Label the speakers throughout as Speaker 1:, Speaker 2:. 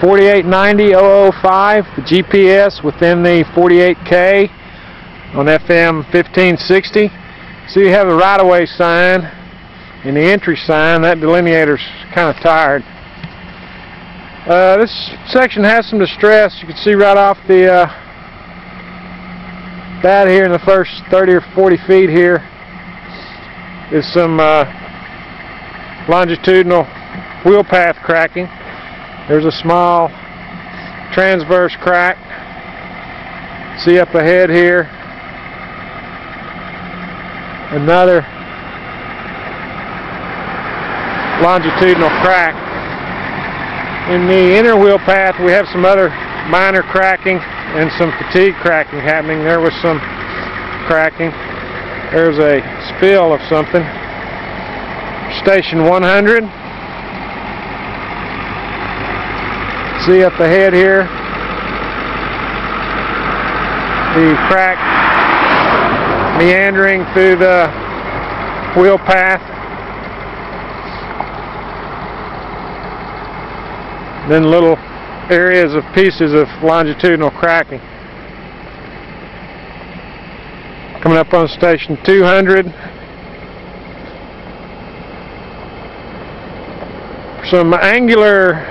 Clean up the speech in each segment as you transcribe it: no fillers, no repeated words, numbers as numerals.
Speaker 1: 4890005, the GPS within the 48K on FM 1560. So you have the right-of-way sign and the entry sign. That delineator's kind of tired. This section has some distress. You can see right off the bat here in the first 30 or 40 feet here is some longitudinal wheel path cracking. There's a small transverse crack. See up ahead here, another longitudinal crack. In the inner wheel path we have some other minor cracking and some fatigue cracking happening. There was some cracking. There's a spill of something. Station 100. See up ahead here the crack meandering through the wheel path. Then little areas of pieces of longitudinal cracking. Coming up on station 200. Some angular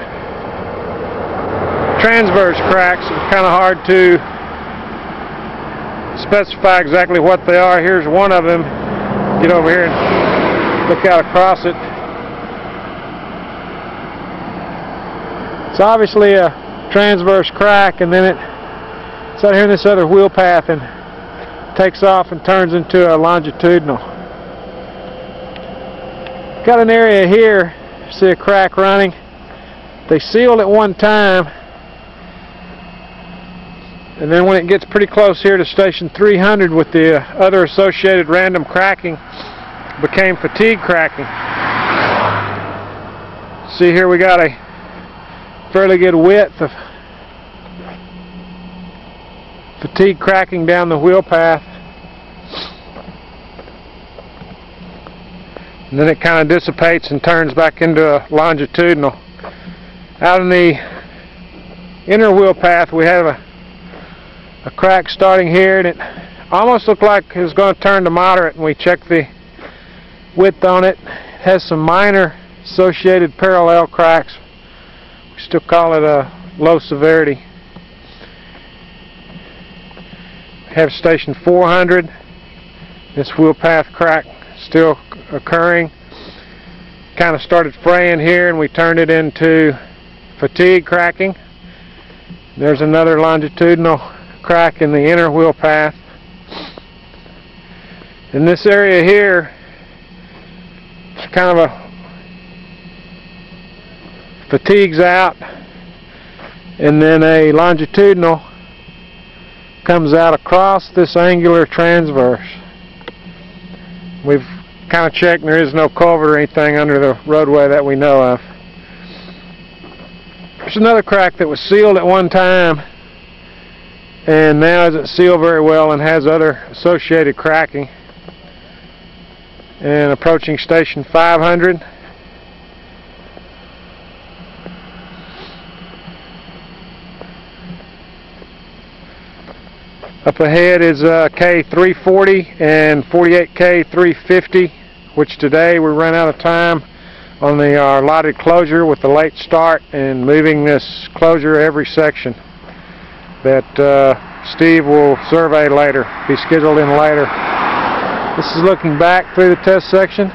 Speaker 1: transverse cracks. It's kind of hard to specify exactly what they are. Here's one of them. Get over here and look out across it. It's obviously a transverse crack, and then it's out here in this other wheel path and takes off and turns into a longitudinal. Got an area here. See a crack running. They sealed at one time, and then when it gets pretty close here to station 300 with the other associated random cracking, became fatigue cracking. See here we got a fairly good width of fatigue cracking down the wheel path, and then it kind of dissipates and turns back into a longitudinal. Out in the inner wheel path we have a crack starting here, and it almost looked like it was going to turn to moderate, and we checked the width on it. It has some minor associated parallel cracks. We still call it a low severity. We have station 400. This wheel path crack still occurring. Kind of started fraying here, and we turned it into fatigue cracking. There's another longitudinal crack in the inner wheel path. In this area here, it's kind of a fatigues out, and then a longitudinal comes out across this angular transverse. We've kind of checked, and there is no culvert or anything under the roadway that we know of. There's another crack that was sealed at one time, and now isn't sealed very well and has other associated cracking. And approaching station 500. Up ahead is K340 and 48K 350, which today we ran out of time on our allotted closure with the late start and moving this closure every section that Steve will survey later, be scheduled in later. This is looking back through the test section.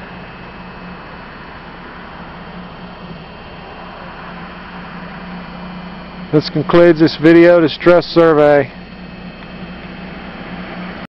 Speaker 1: This concludes this video distress survey.